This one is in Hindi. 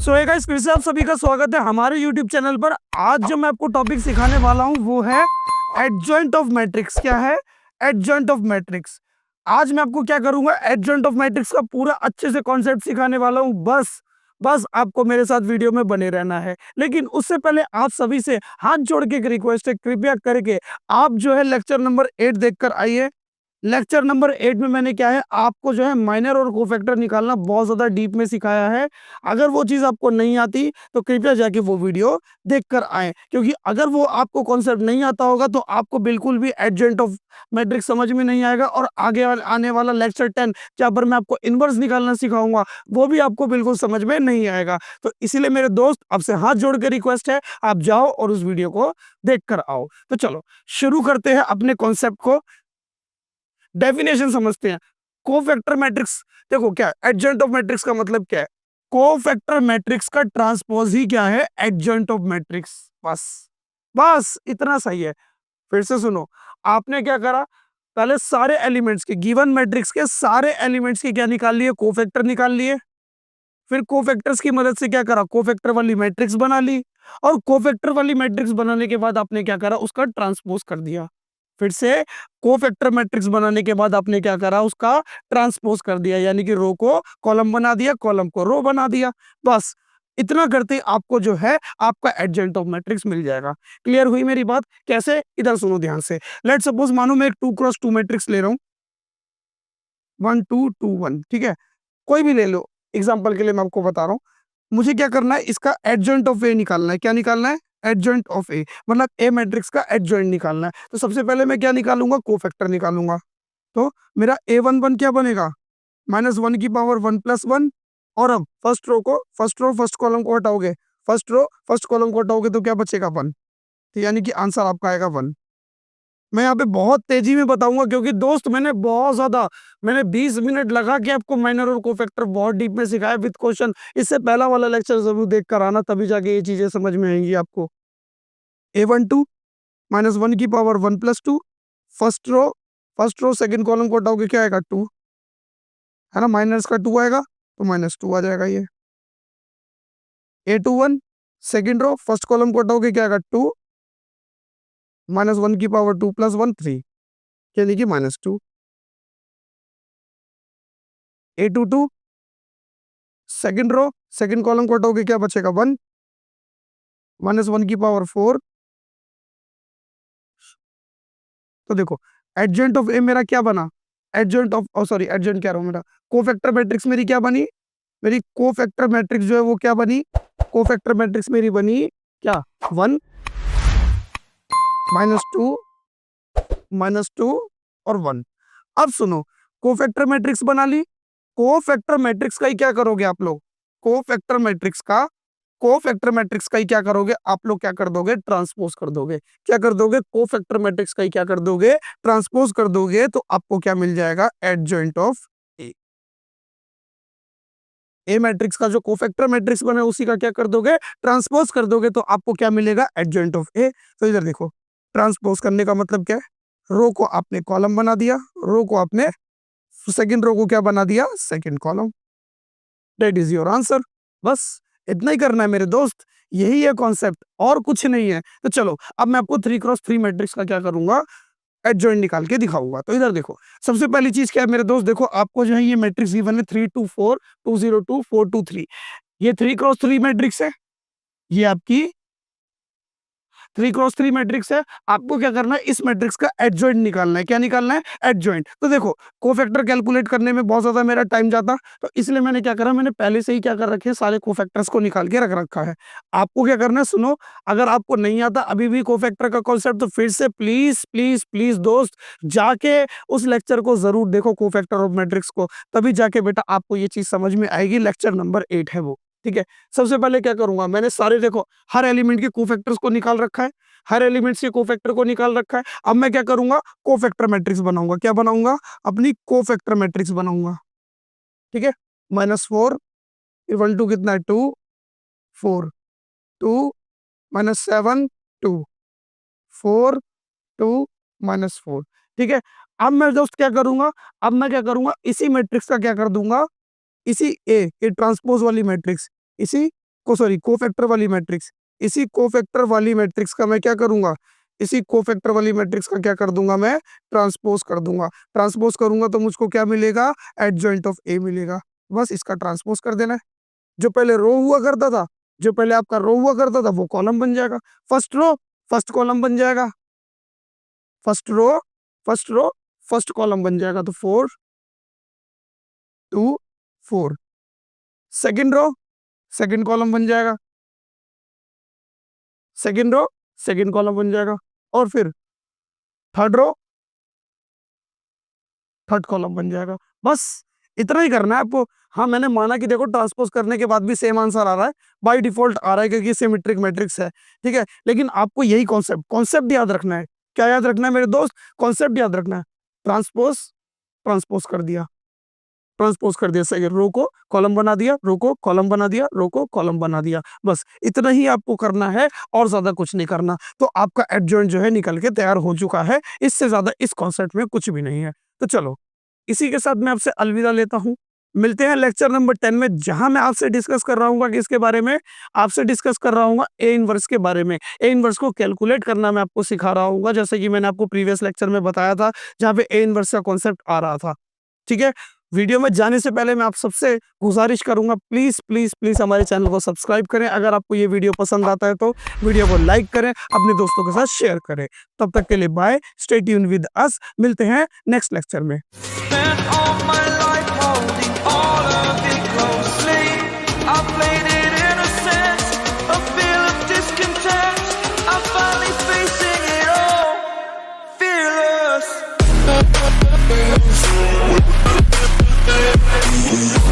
सो हे गाइस, फिर से आप सभी का स्वागत है हमारे यूट्यूब चैनल पर। आज जो मैं आपको टॉपिक सिखाने वाला हूं वो है एडजॉइंट ऑफ मैट्रिक्स। क्या है एडजॉइंट ऑफ मैट्रिक्स? आज मैं आपको क्या करूंगा, एडजॉइंट ऑफ मैट्रिक्स का पूरा अच्छे से कॉन्सेप्ट सिखाने वाला हूं। बस बस आपको मेरे साथ वीडियो में बने रहना है। लेकिन उससे पहले आप सभी से हाथ जोड़ के एक रिक्वेस्ट है, कृपया करके आप जो है लेक्चर नंबर 8 देखकर आइए। लेक्चर नंबर 8 में मैंने क्या है आपको जो है माइनर और कोफैक्टर निकालना बहुत ज़्यादा डीप में सिखाया है। अगर वो चीज़ आपको नहीं आती तो कृपया जाके वो वीडियो देखकर आएँ, क्योंकि अगर वो आपको कॉन्सेप्ट नहीं आता होगा तो आपको बिल्कुल भी एडजॉइंट ऑफ मैट्रिक्स समझ में नहीं आएगा। और आगे आने वाला लेक्चर 10 जहाँ पर मैं आपको इनवर्स निकालना सिखाऊंगा वो भी आपको बिल्कुल समझ में नहीं आएगा। तो इसीलिए मेरे दोस्त आपसे हाथ जोड़ के रिक्वेस्ट है, आप जाओ और उस वीडियो को देख कर आओ। तो चलो शुरू करते हैं अपने कॉन्सेप्ट को। डेफिनेशन समझते हैं। कोफैक्टर मैट्रिक्स, देखो क्या एडजॉइंट ऑफ मैट्रिक्स का मतलब क्या है। कोफैक्टर मैट्रिक्स का ट्रांसपोज ही क्या है, एडजॉइंट ऑफ मैट्रिक्स। बस बस इतना सही है। फिर से सुनो, आपने क्या करा, पहले सारे एलिमेंट्स के गिवन मैट्रिक्स के सारे एलिमेंट्स की क्या निकाल लिए, कोफैक्टर निकाल लिए। फिर कोफैक्टर्स की मदद से क्या करा, कोफैक्टर वाली मैट्रिक्स बना ली। और कोफैक्टर वाली मैट्रिक्स बनाने के बाद आपने क्या करा, उसका ट्रांसपोज कर दिया। फिर से कोफैक्टर मैट्रिक्स बनाने के बाद आपने क्या करा, उसका ट्रांसपोज कर दिया, यानी कि रो को कॉलम बना दिया, कॉलम को रो बना दिया। बस इतना करते ही आपको जो है आपका एडजॉइंट ऑफ मैट्रिक्स मिल जाएगा। क्लियर हुई मेरी बात? कैसे, इधर सुनो ध्यान से। लेट सपोज मानो मैं एक 2x2 मैट्रिक्स ले रहा हूं, 1 2 2 1, ठीक है, कोई भी ले लो। एग्जाम्पल के लिए मैं आपको बता रहा हूँ। मुझे क्या करना है, इसका एडजॉइंट ऑफ ए निकालना है। क्या निकालना है, एडजॉइंट ऑफ ए, मतलब ए मैट्रिक्स का एडजॉइंट निकालना है। तो सबसे पहले मैं क्या निकालूंगा, कोफैक्टर निकालूंगा। तो मेरा A11 क्या बनेगा, -1 की पावर 1 + 1। और अब फर्स्ट रो फर्स्ट कॉलम को हटाओगे, फर्स्ट रो फर्स्ट कॉलम को हटाओगे तो क्या बचेगा, 1। तो यानी कि आंसर आपका आएगा 1। मैं यहाँ पे बहुत तेजी में बताऊंगा क्योंकि दोस्त मैंने 20 मिनट लगा के आपको माइनर और कोफैक्टर बहुत डीप में सिखाया विद क्वेश्चन। इससे पहला वाला लेक्चर जरूर देख कर आना, तभी जाके ये चीजें समझ में आएंगी आपको। A12 -1 की power 1 + 2, first row second column को हटाओगे क्या आएगा, 2, है ना, माइनस का 2 आएगा तो -2 आ जाएगा ये। A21 second row first column को हटाओगे क्या आएगा, 2, -1 की पावर 2 + 1 3, यानी कि -2। A22 second row second column को हटाओगे क्या बचेगा, 1, -1 की पावर 4। तो देखो एडजॉइंट ऑफ ए मेरा क्या बना, एडजॉइंट ऑफ सॉरी एडजॉइंट क्या रहा हूं, मेरा कोफैक्टर मैट्रिक्स मेरी क्या बनी, मेरी कोफैक्टर मैट्रिक्स जो है वो क्या बनी, कोफैक्टर मैट्रिक्स मेरी बनी क्या, 1 -2 -2 और 1। अब सुनो, कोफैक्टर मैट्रिक्स बना ली। कोफैक्टर मैट्रिक्स का ही क्या करोगे आप लोग, कोफैक्टर मैट्रिक्स का कोफैक्टर मैट्रिक्स का ही क्या करोगे आप लोग, क्या कर दोगे, ट्रांसपोज कर दोगे। क्या कर दोगे, कोफैक्टर मैट्रिक्स का ही क्या कर दोगे, ट्रांसपोज कर दोगे। तो आपको क्या मिल जाएगा, adjoint of A. A matrix का जो कोफैक्टर मैट्रिक्स बने उसी का क्या कर दोगे, ट्रांसपोज कर दोगे। तो आपको क्या मिलेगा, एडजॉइंट ऑफ ए। तो इधर देखो, ट्रांसपोज करने का मतलब क्या है, रो को आपने कॉलम बना दिया, रो को आपने सेकंड रो को क्या बना दिया, second column. That is your answer. बस इतना ही करना है मेरे दोस्त, यही है कॉन्सेप्ट, और कुछ नहीं है। तो चलो अब मैं आपको 3x3 मैट्रिक्स का क्या करूंगा, एडजॉइंट निकाल के दिखाऊंगा। तो इधर देखो, सबसे पहली चीज क्या है मेरे दोस्त, देखो आपको जो है ये मैट्रिक्स गिवन है 3 2 4 2 0 2 4 2 3। ये 3x3 मैट्रिक्स है, ये आपकी 3x3 मैट्रिक्स है। आपको क्या करना है, इस मैट्रिक्स का एडजॉइंट निकालना है। क्या निकालना है, एडजॉइंट। तो देखो कोफैक्टर कैलकुलेट करने में बहुत ज्यादा मेरा टाइम जाता, तो इसलिए मैंने क्या करा, मैंने पहले से ही क्या कर रखे, सारे कोफैक्टर्स को निकाल के रख रखा है। आपको क्या करना है, सुनो, अगर आपको नहीं आता अभी भी कोफैक्टर का कॉन्सेप्ट, तो फिर से प्लीज प्लीज प्लीज दोस्त जाके उस लेक्चर को जरूर देखो, कोफैक्टर ऑफ मैट्रिक्स को, तभी जाके बेटा आपको ये चीज समझ में आएगी। लेक्चर नंबर 8 है वो, ठीक है। सबसे पहले क्या करूंगा, मैंने सारे देखो हर एलिमेंट के कोफैक्टर्स को निकाल रखा है, हर एलिमेंट से कोफैक्टर को निकाल रखा है। अब मैं क्या करूंगा, कोफैक्टर मैट्रिक्स बनाऊंगा। क्या बनाऊंगा, अपनी कोफैक्टर मैट्रिक्स बनाऊंगा, ठीक है। -4 = कितना है, 2 4 2 -7 2 4 2 -4, ठीक है। अब मैं दोस्त क्या करूंगा, अब मैं क्या करूंगा, इसी मैट्रिक्स का क्या कर दूंगा, इसी ए ट्रांसपोज वाली मैट्रिक्स, इसी कोफैक्टर वाली मैट्रिक्स, इसी कोफैक्टर वाली मैट्रिक्स का मैं क्या करूंगा, इसी कोफैक्टर वाली मैट्रिक्स का क्या कर दूंगा, मैं ट्रांसपोज कर दूंगा। ट्रांसपोज करूंगा तो मुझको क्या मिलेगा, एडजॉइंट ऑफ ए मिलेगा। बस इसका ट्रांसपोज कर देना है। जो पहले रो हुआ करता था, जो पहले आपका रो हुआ करता था वो कॉलम बन जाएगा। फर्स्ट रो फर्स्ट कॉलम बन जाएगा, first row first row first column बन जाएगा, तो 4 2 4। सेकंड रो सेकंड कॉलम बन जाएगा, सेकंड रो सेकंड कॉलम बन जाएगा, और फिर थर्ड रो थर्ड कॉलम बन जाएगा। बस इतना ही करना है आपको। हाँ, मैंने माना कि देखो ट्रांसपोज करने के बाद भी सेम आंसर आ रहा है, बाय डिफॉल्ट आ रहा है क्योंकि सिमेट्रिक मैट्रिक्स है, ठीक है। लेकिन आपको यही कॉन्सेप्ट याद रखना है। क्या याद रखना है मेरे दोस्त, कॉन्सेप्ट याद रखना है। ट्रांसपोज ट्रांसपोज कर दिया, ट्रांसपोज कर दिया, सही, रो को कॉलम बना दिया, रो को कॉलम बना दिया, रो को कॉलम बना दिया। बस इतना ही आपको करना है और ज्यादा कुछ नहीं करना। तो आपका एडजॉइंट जो है निकल के तैयार हो चुका है। इससे ज्यादा इस कॉन्सेप्ट में कुछ भी नहीं है। तो चलो, इसी के साथ मैं आपसे अलविदा लेता हूँ। मिलते हैं लेक्चर नंबर 10 में, जहां मैं आपसे डिस्कस कर रहा हूँ कि इसके बारे में, आपसे डिस्कस कर रहा हूँ ए इनवर्स के बारे में। ए इनवर्स को कैलकुलेट करना मैं आपको सिखा रहा हूँ, जैसे कि मैंने आपको प्रीवियस लेक्चर में बताया था, जहां पे ए इनवर्स का कॉन्सेप्ट आ रहा था, ठीक है। वीडियो में जाने से पहले मैं आप सबसे गुजारिश करूंगा, प्लीज प्लीज प्लीज हमारे चैनल को सब्सक्राइब करें। अगर आपको ये वीडियो पसंद आता है तो वीडियो को लाइक करें, अपने दोस्तों के साथ शेयर करें। तब तक के लिए bye, stay tuned with us. मिलते हैं नेक्स्ट लेक्चर में। We'll be right back.